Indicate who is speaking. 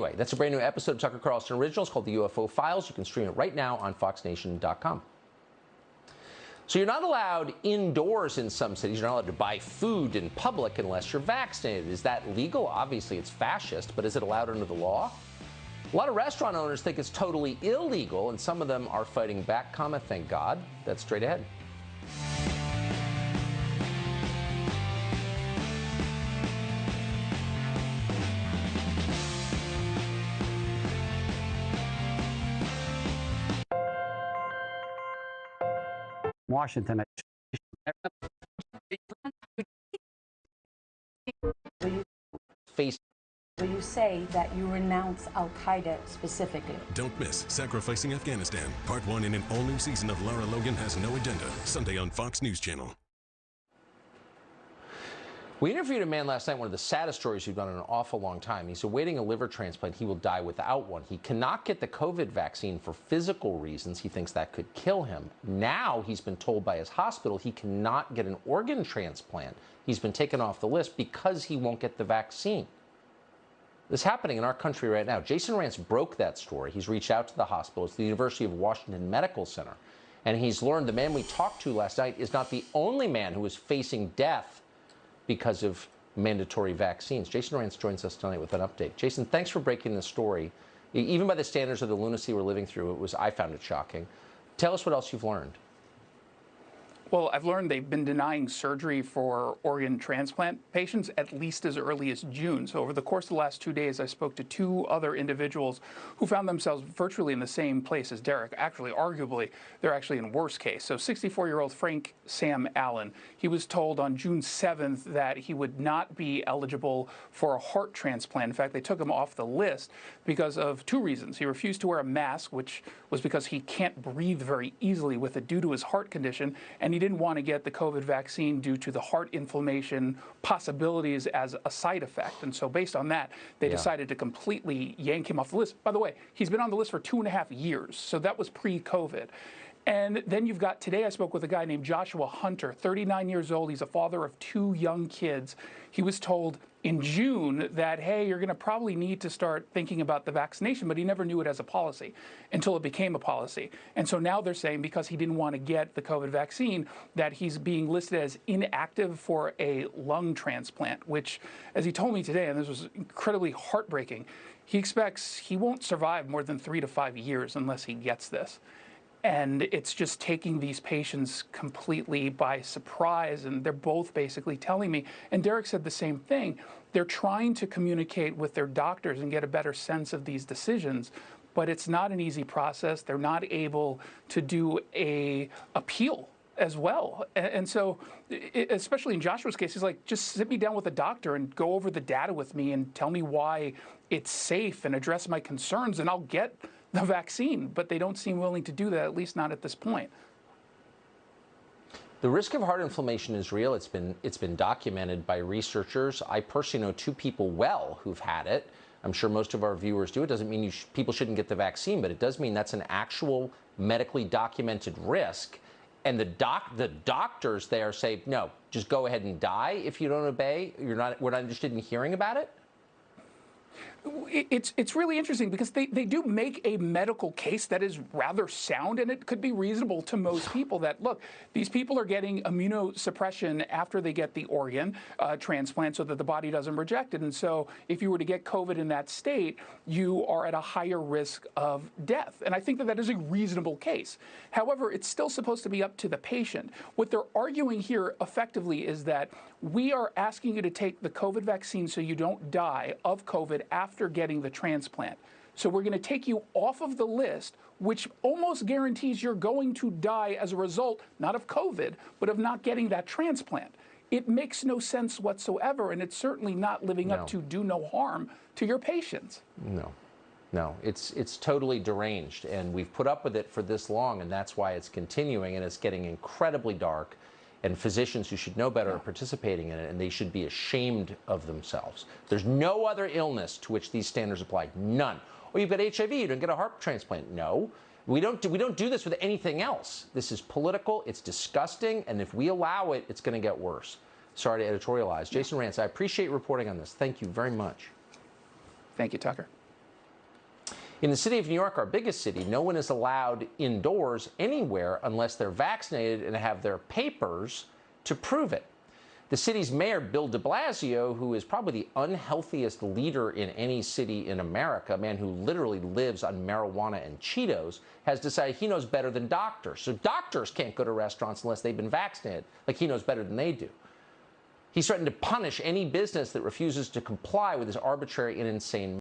Speaker 1: Anyway, that's a brand new episode of Tucker Carlson Originals called The UFO Files. You can stream it right now on foxnation.com. So you're not allowed indoors in some cities. You're not allowed to buy food in public unless you're vaccinated. Is that legal? Obviously, it's fascist, but is it allowed under the law? A lot of restaurant owners think it's totally illegal, and some of them are fighting back, thank God. That's straight ahead.
Speaker 2: Washington.
Speaker 3: Will you say that you renounce Al-Qaeda specifically?
Speaker 4: Don't miss Sacrificing Afghanistan. Part 1 in an all-new season of Lara Logan Has No Agenda. Sunday on Fox News Channel.
Speaker 1: We interviewed a man last night, one of the saddest stories we've done in an awful long time. He's awaiting a liver transplant. He will die without one. He cannot get the COVID vaccine for physical reasons. He thinks that could kill him. Now he's been told by his hospital he cannot get an organ transplant. He's been taken off the list because he won't get the vaccine. This is happening in our country right now. Jason Rance broke that story. He's reached out to the hospital. It's the University of Washington Medical Center. And he's learned the man we talked to last night is not the only man who is facing death because of mandatory vaccines. Jason Rance joins us tonight with an update. Jason, thanks for breaking this story. Even by the standards of the lunacy we're living through, I found it shocking. Tell us what else you've learned.
Speaker 5: Well, I've learned they've been denying surgery for organ transplant patients at least as early as June. So over the course of the last 2 days, I spoke to 2 other individuals who found themselves virtually in the same place as Derek. Actually, arguably, they're actually in worse case. So 64-year-old Frank Sam Allen, he was told on June 7th that he would not be eligible for a heart transplant. In fact, they took him off the list because of 2 reasons. He refused to wear a mask, which was because he can't breathe very easily with it due to his heart condition, and he didn't want to get the COVID vaccine due to the heart inflammation possibilities as a side effect. And so based on that, they decided to completely yank him off the list. By the way, he's been on the list for 2.5 years, so that was pre-COVID. And then you've got, today I spoke with a guy named Joshua Hunter, 39 years old. He's a father of 2 young kids. He was told in June that, hey, you're going to probably need to start thinking about the vaccination, but he never knew it as a policy until it became a policy. And so now they're saying because he didn't want to get the COVID vaccine that he's being listed as inactive for a lung transplant, which, as he told me today, and this was incredibly heartbreaking, he expects he won't survive more than 3 to 5 years unless he gets this. And it's just taking these patients completely by surprise. And they're both basically telling me, and Derek said the same thing, they're trying to communicate with their doctors and get a better sense of these decisions. But it's not an easy process. They're not able to do a appeal as well. And so, especially in Joshua's case, he's like, just sit me down with a doctor and go over the data with me and tell me why it's safe and address my concerns, and I'll get the vaccine. But they don't seem willing to do that, at least not at this point.
Speaker 1: The risk of heart inflammation is real. It's been documented by researchers. I personally know 2 people well who've had it. I'm sure most of our viewers do. It doesn't mean people shouldn't get the vaccine, but it does mean that's an actual medically documented risk. And the doctors there say, no, just go ahead and die if you don't obey. We're not interested in hearing about it.
Speaker 5: It's really interesting because they do make a medical case that is rather sound, and it could be reasonable to most people that, look, these people are getting immunosuppression after they get the organ transplant so that the body doesn't reject it. And so if you were to get COVID in that state, you are at a higher risk of death. And I think that that is a reasonable case. However, it's still supposed to be up to the patient. What they're arguing here effectively is that we are asking you to take the COVID vaccine so you don't die of COVID after getting the transplant. So we're going to take you off of the list, which almost guarantees you're going to die as a result, not of COVID, but of not getting that transplant. It makes no sense whatsoever, and it's certainly not living up to do no harm to your patients.
Speaker 1: No, it's totally deranged, and we've put up with it for this long, and that's why it's continuing, and it's getting incredibly dark. And physicians who should know better are participating in it, and they should be ashamed of themselves. There's no other illness to which these standards apply. None. Oh, you've got HIV, you don't get a heart transplant. No. We don't do this with anything else. This is political, it's disgusting, and if we allow it, it's going to get worse. Sorry to editorialize. Jason Rance, I appreciate reporting on this. Thank you very much.
Speaker 5: Thank you, Tucker.
Speaker 1: In the city of New York, our biggest city, no one is allowed indoors anywhere unless they're vaccinated and have their papers to prove it. The city's mayor, Bill de Blasio, who is probably the unhealthiest leader in any city in America, a man who literally lives on marijuana and Cheetos, has decided he knows better than doctors. So doctors can't go to restaurants unless they've been vaccinated, like he knows better than they do. He's threatened to punish any business that refuses to comply with his arbitrary and insane